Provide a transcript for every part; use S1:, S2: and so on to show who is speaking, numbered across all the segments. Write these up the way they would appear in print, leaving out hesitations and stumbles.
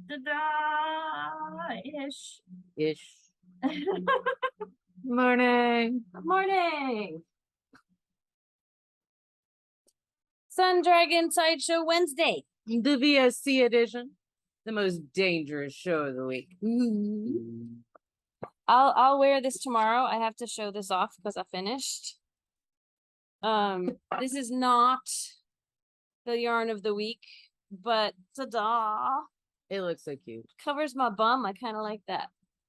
S1: Ta-da!
S2: Ish. Morning.
S1: Good morning. Sun Dragon Sideshow Wednesday.
S2: The VSC edition. The most dangerous show of the week.
S1: I'll wear this tomorrow. I have to show this off because I finished. This is not the yarn of the week, but ta-da!
S2: It looks so cute.
S1: Covers my bum. I kind of like that.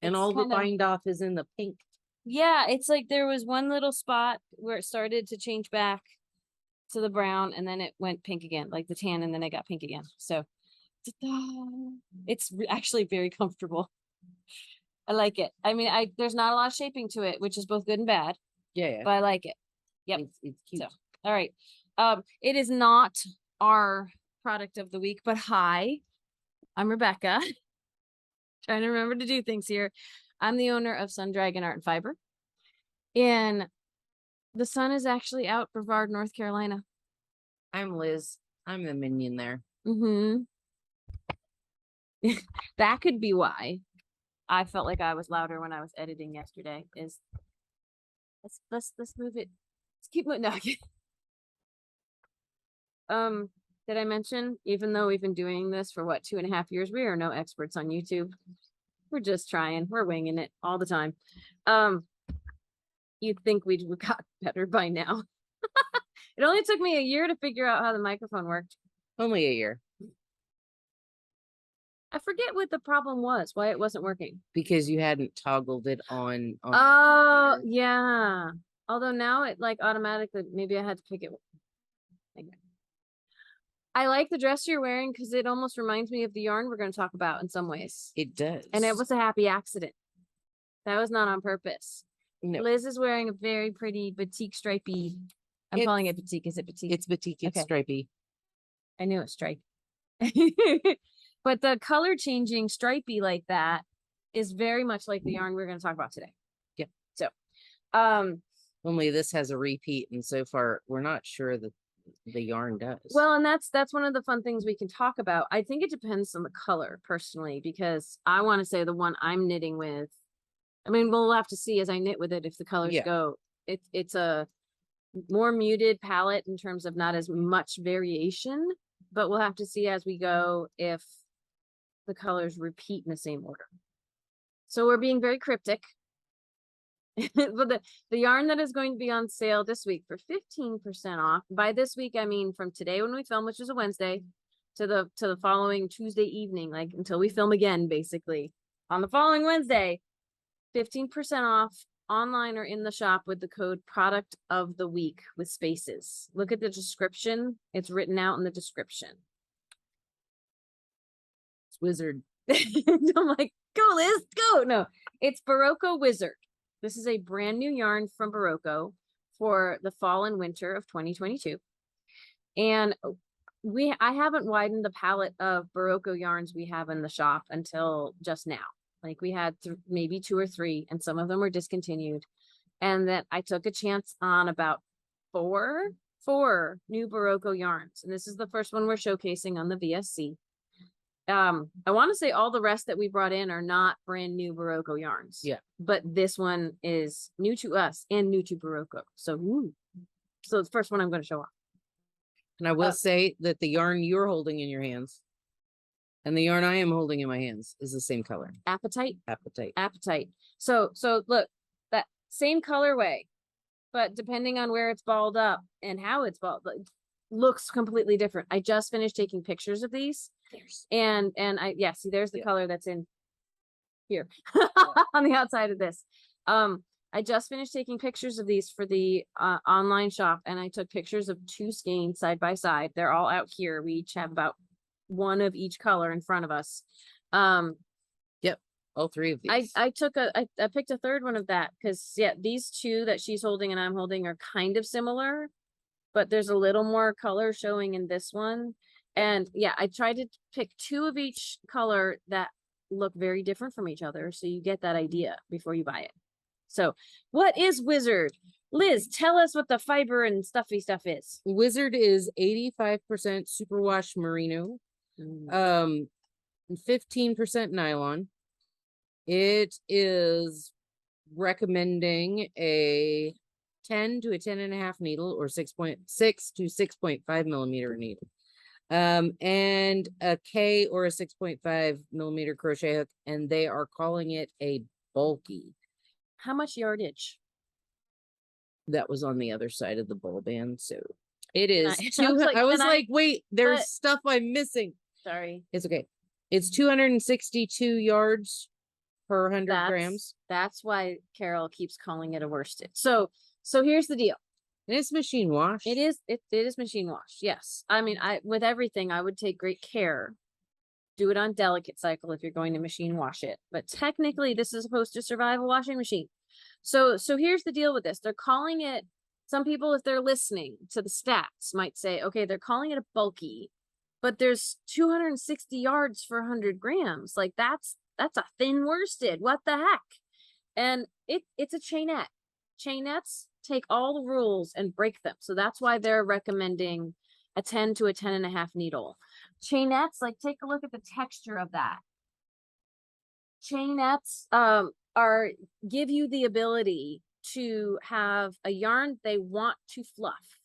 S2: And
S1: It's
S2: all the
S1: kinda-
S2: bind off is in the pink.
S1: Yeah, it's like there was one little spot where it started to change back to the brown, and then it went pink again, like the tan, and then it got pink again. So ta-da! It's actually very comfortable. I like it. I mean, there's not a lot of shaping to it, which is both good and bad,
S2: Yeah.
S1: but I like it. Yep.
S2: It's cute.
S1: So, all right. It is not our product of the week, but hi, I'm Rebecca. Trying to remember to do things here. I'm the owner of Sun Dragon Art and Fiber. And the sun is actually out, Brevard, North Carolina.
S2: I'm Liz. I'm the minion there.
S1: That could be why I felt like I was louder when I was editing yesterday. Is let's move it. Let's keep moving. No. Did I mention, even though we've been doing this for what, 2.5 years, we are no experts on YouTube. We're just trying. We're winging it all the time. You'd think we'd got better by now. It only took me a year to figure out how the microphone worked.
S2: Only a year.
S1: I forget what the problem was, why it wasn't working.
S2: Because you hadn't toggled it on.
S1: Oh, yeah. Although now it like automatically, maybe I had to pick it. I like the dress you're wearing because it almost reminds me of the yarn we're going to talk about in some ways.
S2: It does.
S1: And it was a happy accident. That was not on purpose.
S2: No.
S1: Liz is wearing a very pretty batik stripey. I'm calling it batik. Is it batik?
S2: It's batik. It's stripey.
S1: I knew it striped. But the color changing stripey like that is very much like the yarn we're going to talk about today.
S2: Yep.
S1: So,
S2: only this has a repeat, and so far we're not sure that the yarn does.
S1: Well, and that's one of the fun things we can talk about. I think it depends on the color personally, because I want to say the one I'm knitting with, I mean, we'll have to see as I knit with it if the colors go. It's a more muted palette in terms of not as much variation, but we'll have to see as we go if the colors repeat in the same order. So we're being very cryptic. But the yarn that is going to be on sale this week for 15% off. By this week, I mean from today when we film, which is a Wednesday, to the following Tuesday evening, like until we film again, basically. On the following Wednesday, 15% off online or in the shop with the code product of the week with spaces. Look at the description. It's written out in the description.
S2: It's Wizard.
S1: I'm like, go Liz, go. No, it's Berroco Wizard. This is a brand new yarn from Berroco for the fall and winter of 2022. And I haven't widened the palette of Berroco yarns we have in the shop until just now. Like we had maybe 2 or 3, and some of them were discontinued. And that I took a chance on about four new Berroco yarns. And this is the first one we're showcasing on the VSC. I want to say all the rest that we brought in are not brand new Berroco yarns.
S2: Yeah.
S1: But this one is new to us and new to Berroco. So it's the first one I'm going to show off.
S2: And I will say that the yarn you're holding in your hands and the yarn I am holding in my hands is the same color.
S1: Apatite.
S2: Apatite.
S1: So look, that same colorway, but depending on where it's balled up and how it's balled, looks completely different. I just finished taking pictures of these. And see, there's the color that's in here on the outside of this. I just finished taking pictures of these for the online shop, and I took pictures of 2 skeins side by side. They're all out here. We each have about one of each color in front of us.
S2: Yep, all 3 of these.
S1: I picked a third one of that because these 2 that she's holding and I'm holding are kind of similar, but there's a little more color showing in this one. And I tried to pick 2 of each color that look very different from each other, so you get that idea before you buy it. So what is Wizard? Liz, tell us what the fiber and stuffy stuff is.
S2: Wizard is 85% superwash merino, 15% nylon. It is recommending a 10 to a 10.5 needle or 6.6 to 6.5 millimeter needle. And a K or a 6.5 millimeter crochet hook, and they are calling it a bulky.
S1: How much yardage?
S2: That was on the other side of the ball band, so it is
S1: I was like,
S2: wait, there's stuff I'm missing.
S1: Sorry.
S2: It's okay. It's 262 yards per 100 grams.
S1: That's why Carol keeps calling it a worsted. So here's the deal.
S2: And it's machine wash.
S1: It is machine wash. Yes. I mean, with everything, I would take great care. Do it on delicate cycle if you're going to machine wash it. But technically, this is supposed to survive a washing machine. So here's the deal with this. They're calling it, some people, if they're listening to the stats, might say, okay, they're calling it a bulky, but there's 260 yards for 100 grams. Like that's a thin worsted. What the heck? And it's a chainette. Chainettes take all the rules and break them. So that's why they're recommending a 10 to a 10.5 needle. Chainettes, like, take a look at the texture of that. Chainettes give you the ability to have a yarn they want to fluff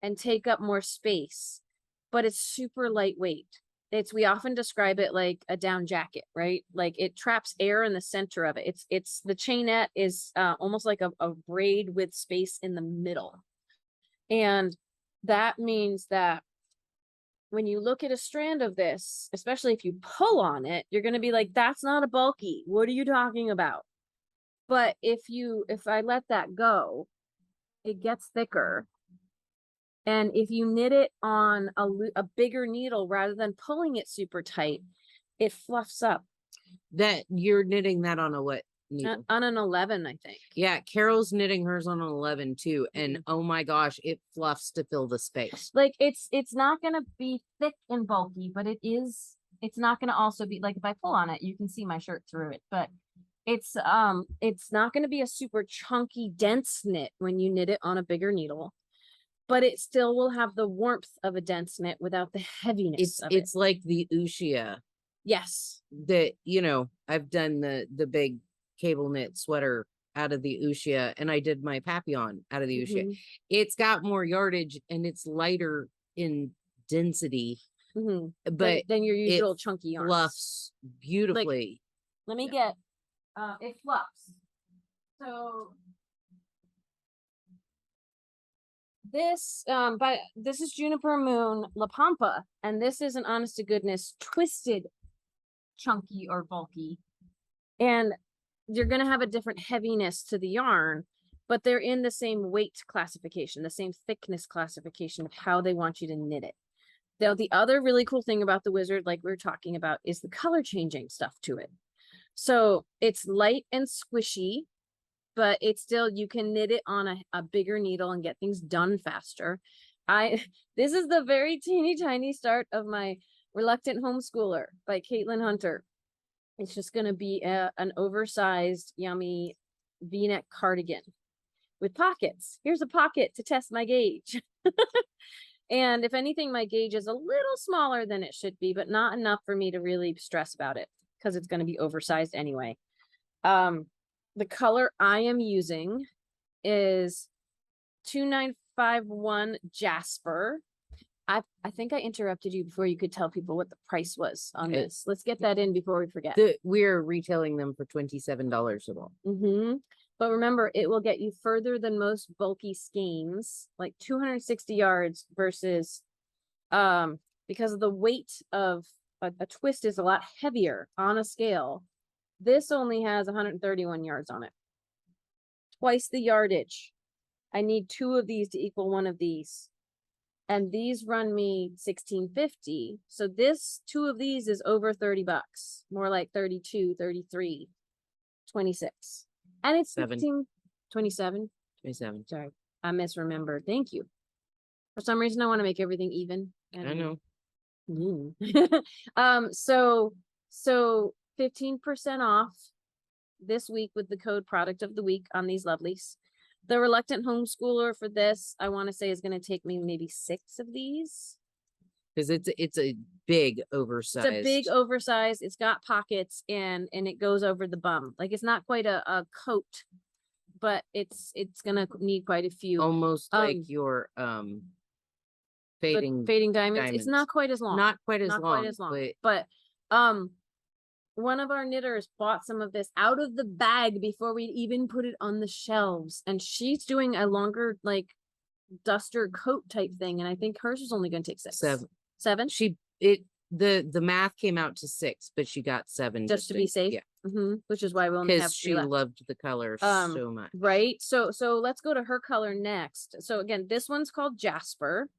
S1: and take up more space, but it's super lightweight. We often describe it like a down jacket, right? Like it traps air in the center of it. It's the chainette is almost like a braid with space in the middle. And that means that when you look at a strand of this, especially if you pull on it, you're going to be like, that's not a bulky. What are you talking about? But if I let that go, it gets thicker. And if you knit it on a bigger needle rather than pulling it super tight, it fluffs up.
S2: That you're knitting that on a what needle?
S1: On an 11, I think.
S2: Yeah, Carol's knitting hers on an 11 too, and oh my gosh, it fluffs to fill the space.
S1: Like it's not gonna be thick and bulky, but it's not gonna also be like, if I pull on it, you can see my shirt through it, but it's not gonna be a super chunky, dense knit when you knit it on a bigger needle. But it still will have the warmth of a dense knit without the heaviness of it. It's
S2: like the Ushia.
S1: Yes.
S2: That, I've done the big cable knit sweater out of the Ushia, and I did my papillon out of the Ushia. It's got more yardage and it's lighter in density, but
S1: than your usual chunky yarn.
S2: Fluffs beautifully.
S1: Let me get it fluffs. So this this is Juniper Moon La Pampa, and this is an honest to goodness twisted chunky or bulky, and you're going to have a different heaviness to the yarn, but they're in the same weight classification, the same thickness classification of how they want you to knit it. Now, the other really cool thing about the Wizard, like we were talking about, is the color changing stuff to it. So it's light and squishy, but it's still, you can knit it on a bigger needle and get things done faster. This is the very teeny tiny start of my Reluctant Homeschooler by Caitlin Hunter. It's just going to be an oversized, yummy V-neck cardigan with pockets. Here's a pocket to test my gauge. And if anything, my gauge is a little smaller than it should be, but not enough for me to really stress about it because it's going to be oversized anyway. The color I am using is 2951 Jasper. I think I interrupted you before you could tell people what the price was on this. Let's get that in before we forget.
S2: We're retailing them for $27 a ball.
S1: But remember, it will get you further than most bulky skeins, like 260 yards versus, because of the weight of a twist is a lot heavier on a scale. This only has 131 yards on it. Twice the yardage. I need 2 of these to equal 1 of these. And these run me $16.50. So 2 of these is over $30, more like 32, 33, 26. And it's 27. 27. Sorry, I misremembered. Thank you. For some reason, I want to make everything even.
S2: I know.
S1: So 15% off this week with the code product of the week on these lovelies. The Reluctant Homeschooler for this, I want to say, is going to take me maybe 6 of these.
S2: Because it's a big
S1: It's
S2: oversized.
S1: a big oversized. It's got pockets and it goes over the bum. Like it's not quite a coat, but it's gonna need quite a few.
S2: Almost like your fading
S1: diamonds. It's not quite as long.
S2: Not quite as
S1: Not
S2: long.
S1: quite as long.
S2: But
S1: One of our knitters bought some of this out of the bag before we even put it on the shelves, and she's doing a longer like duster coat type thing, and I think hers is only going to take 6.
S2: 7.
S1: 7?
S2: The math came out to 6, but she got 7
S1: Just to be safe.
S2: Yeah.
S1: Which is why we only have 3
S2: she
S1: left.
S2: loved the color so much.
S1: Right. So let's go to her color next. So again, this one's called Jasper.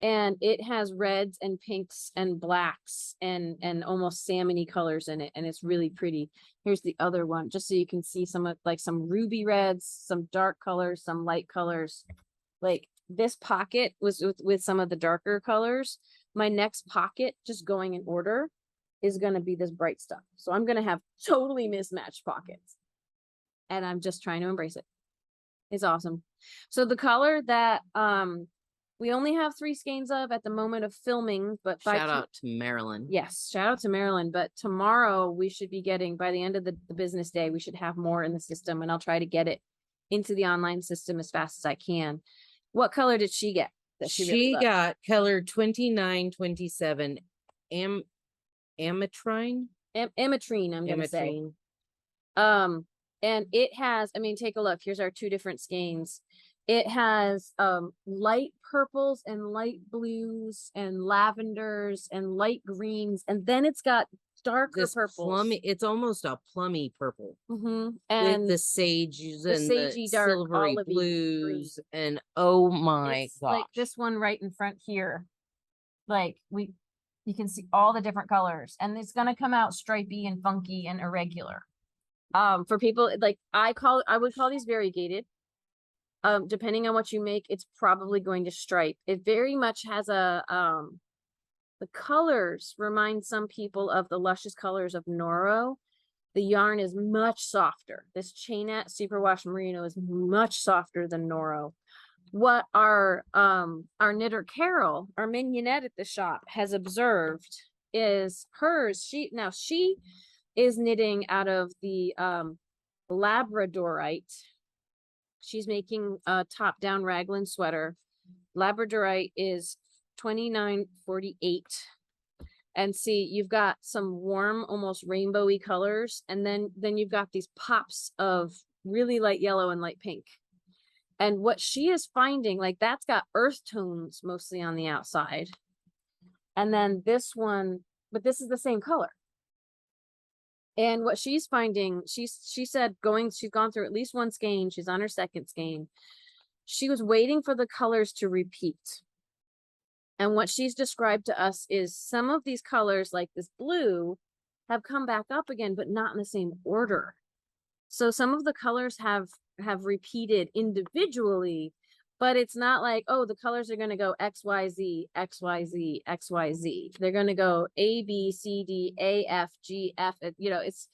S1: And it has reds and pinks and blacks and almost salmony colors in it, and it's really pretty. Here's the other one, just so you can see some of like some ruby reds, some dark colors, some light colors. Like this pocket was with some of the darker colors. My next pocket, just going in order, is going to be this bright stuff. So I'm going to have totally mismatched pockets, and I'm just trying to embrace it. It's awesome. So the color that we only have 3 skeins of at the moment of filming, but
S2: shout out to Marilyn.
S1: Yes, shout out to Marilyn. But tomorrow we should be getting, by the end of the business day, we should have more in the system, and I'll try to get it into the online system as fast as I can. What color did she get? That
S2: she got color 2927 ametrine.
S1: Ametrine, I'm gonna say. And it has, I mean, take a look. Here's our 2 different skeins. It has light purples and light blues and lavenders and light greens, and then it's got darker purples.
S2: It's almost a plummy purple.
S1: And
S2: with the sages and
S1: sagey,
S2: the
S1: dark,
S2: silvery
S1: olivey
S2: blues, and oh my gosh.
S1: Like this one right in front here. Like you can see all the different colors, and it's gonna come out stripy and funky and irregular. For people like I would call these variegated. Depending on what you make, it's probably going to stripe. It very much has a the colors remind some people of the luscious colors of Noro. The yarn is much softer. This Chainette Superwash Merino is much softer than Noro. What our knitter Carol, our mignonette at the shop, has observed is hers. She is knitting out of the Labradorite. She's making a top-down raglan sweater. Labradorite is 29.48. And see, you've got some warm, almost rainbowy colors, and then you've got these pops of really light yellow and light pink. And what she is finding, like that's got earth tones mostly on the outside. And then this one, but this is the same color. And what she's finding, she said she's gone through at least 1 skein. She's on her 2nd skein. She was waiting for the colors to repeat. And what she's described to us is some of these colors, like this blue, have come back up again, but not in the same order. So some of the colors have repeated individually, but it's not like, oh, the colors are going to go X, Y, Z, X, Y, Z, X, Y, Z. They're going to go A, B, C, D, A, F, G, F. You know, it's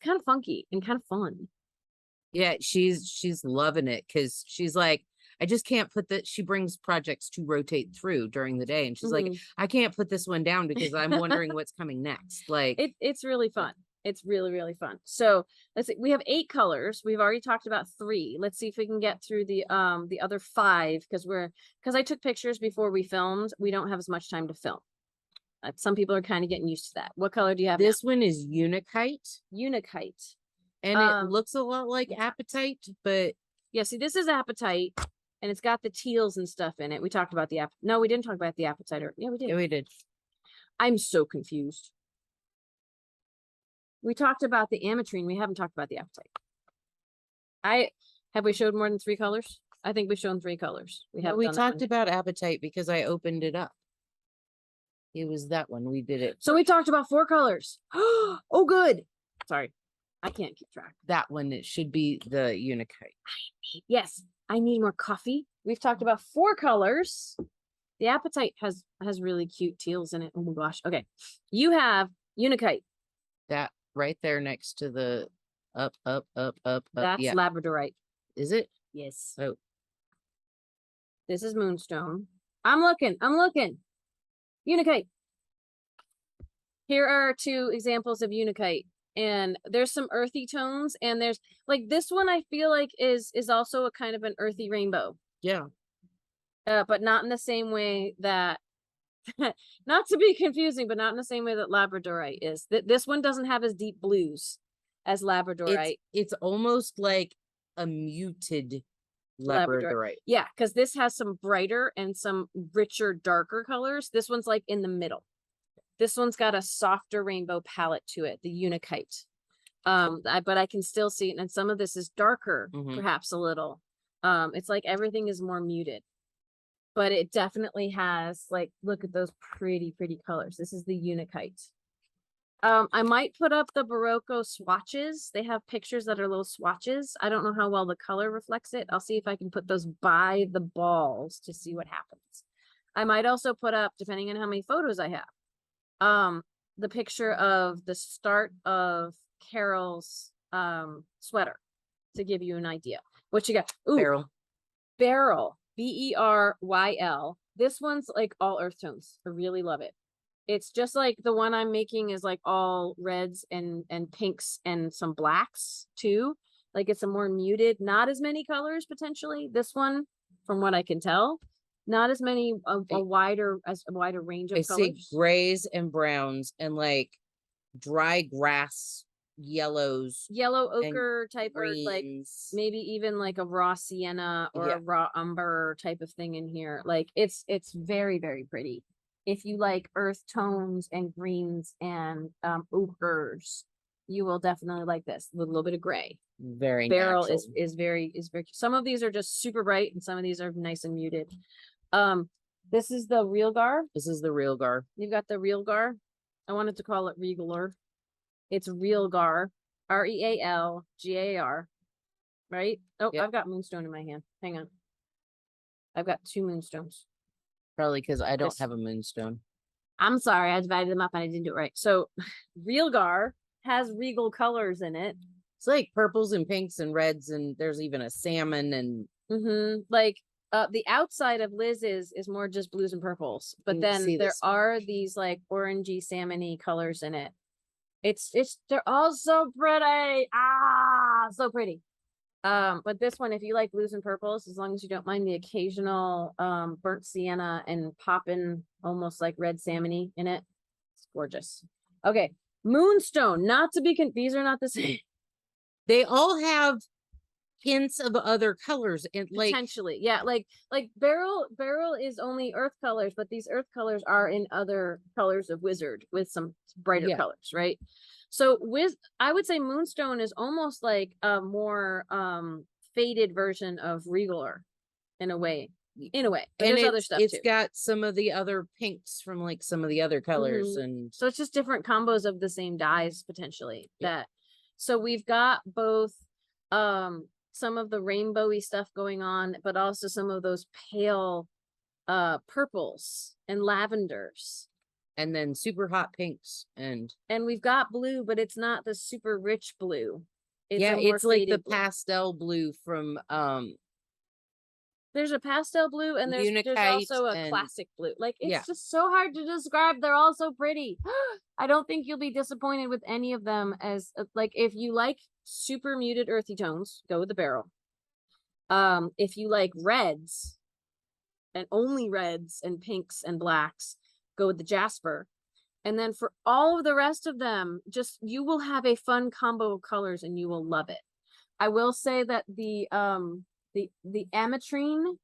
S1: kind of funky and kind of fun.
S2: Yeah, she's loving it because she's like, I just can't put that. She brings projects to rotate through during the day, and she's like, I can't put this one down because I'm wondering what's coming next. Like
S1: it's really fun. It's really, really fun. So let's see. We have 8 colors. We've already talked about 3. Let's see if we can get through the other 5 because I took pictures before we filmed. We don't have as much time to film. Some people are kind of getting used to that. What color do you have?
S2: This one is Unikite.
S1: Unikite.
S2: And it looks a lot like Apatite, but
S1: yeah, see, this is Apatite, and it's got the teals and stuff in it. We talked about the no, we didn't talk about the Apatite. Yeah, we did.
S2: Yeah, we did.
S1: I'm so confused. We talked about the ametrine. We haven't talked about the Apatite. Have we showed more than 3 colors? I think we've shown 3 colors. We
S2: talked about Apatite because I opened it up. It was that one. We did it.
S1: So we talked about 4 colors. Oh, good. Sorry. I can't keep track.
S2: That one, it should be the Unikite.
S1: Yes. I need more coffee. We've talked about 4 colors. The Apatite has really cute teals in it. Oh my gosh. Okay. You have Unikite.
S2: That right there next to the up.
S1: That's Labradorite.
S2: Is it?
S1: Yes.
S2: Oh.
S1: This is Moonstone. I'm looking. Unikite. Here are two examples of Unikite. And there's some earthy tones, and there's like this one I feel like is also a kind of an earthy rainbow.
S2: Yeah.
S1: But not in the same way that not to be confusing, but not in the same way that Labradorite is. This one doesn't have as deep blues as Labradorite.
S2: It's almost like a muted Labradorite.
S1: Yeah, because this has some brighter and some richer, darker colors. This one's like in the middle. This one's got a softer rainbow palette to it, the Unikite. But I can still see it, and some of this is darker, perhaps a little. It's like everything is more muted. But it definitely has, like, look at those pretty, pretty colors. This is the Unikite. I might put up the Berroco swatches. They have pictures that are little swatches. I don't know how well the color reflects it. I'll see if I can put those by the balls to see what happens. I might also put up, depending on how many photos I have, the picture of the start of Carol's sweater to give you an idea. What you got? Ooh, Beryl. Beryl. This one's like all earth tones. I really love it. It's just like the one I'm making is like all reds and pinks and some blacks too. Like it's a more muted, not as many colors potentially. This one, from what I can tell, not as many, a wider range of colors.
S2: I see grays and browns and like dry grass yellows,
S1: yellow ochre type of, like maybe even like a raw sienna or a raw umber type of thing in here. Like it's very, very pretty. If you like earth tones and greens and ochres, you will definitely like this with a little bit of gray.
S2: Very
S1: Beryl
S2: natural.
S1: is very some of these are just super bright and some of these are nice and muted. This is the Realgar.
S2: This is the Realgar.
S1: You've got the Realgar. I wanted to call it Regalar. It's Realgar, Realgar, right? Oh, yep. I've got Moonstone in my hand. Hang on. I've got two Moonstones.
S2: Probably because I don't have a Moonstone.
S1: I'm sorry, I divided them up and I didn't do it right. So Realgar has regal colors in it.
S2: It's like purples and pinks and reds, and there's even a salmon and
S1: like the outside of Liz is more just blues and purples, but then there are these like orangey salmony colors in it. They're all so pretty. So pretty. But this one, if you like blues and purples, as long as you don't mind the occasional burnt sienna and popping almost like red salmony in it, it's gorgeous. Okay, Moonstone. Not to be these are not the same.
S2: They all have hints of other colors and like
S1: potentially, yeah, like Beryl is only earth colors, but these earth colors are in other colors of Wizard with some brighter colors, right? So I would say Moonstone is almost like a more faded version of Regalar in a way. But and there's other stuff
S2: it's got some of the other pinks from like some of the other colors, and
S1: so it's just different combos of the same dyes potentially. So we've got both some of the rainbowy stuff going on, but also some of those pale purples and lavenders.
S2: And then super hot pinks. And
S1: we've got blue, but it's not the super rich blue.
S2: It's like the pastel blue from
S1: there's a pastel blue and there's also a classic blue. Like it's just so hard to describe. They're all so pretty. I don't think you'll be disappointed with any of them. As like if you like super muted earthy tones, go with the Beryl. If you like reds and only reds and pinks and blacks, go with the Jasper. And then for all of the rest of them, just you will have a fun combo of colors and you will love it. I will say that the ametrine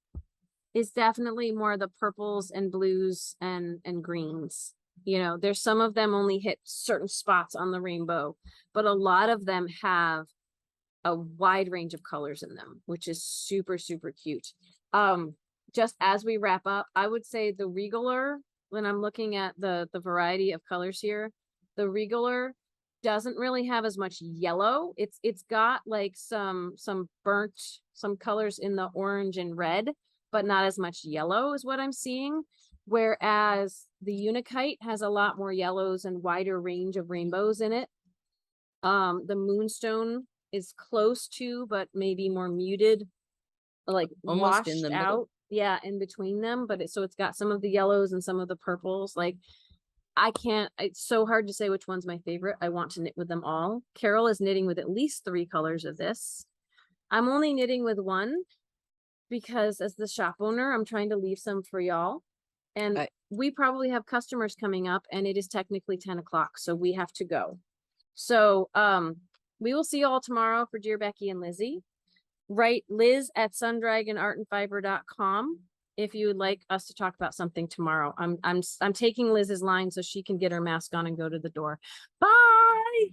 S1: is definitely more the purples and blues and greens. You know, there's some of them only hit certain spots on the rainbow, but a lot of them have a wide range of colors in them, which is super, super cute. Just as we wrap up, I would say the Regalar, when I'm looking at the variety of colors here, the Regalar doesn't really have as much yellow. It's got like some colors in the orange and red, but not as much yellow is what I'm seeing. Whereas the Unikite has a lot more yellows and wider range of rainbows in it. The Moonstone is close to, but maybe more muted, like almost washed in the out. Yeah, in between them, but so it's got some of the yellows and some of the purples. Like I can't, it's so hard to say which one's my favorite. I want to knit with them all. Carol is knitting with at least 3 colors of this. I'm only knitting with one because as the shop owner, I'm trying to leave some for y'all. And we probably have customers coming up and it is technically 10 o'clock. So we have to go. So, we will see you all tomorrow for Dear Becky and Lizzy. Write Liz at sundragonartandfiber.com if you would like us to talk about something tomorrow. I'm taking Liz's line so she can get her mask on and go to the door. Bye.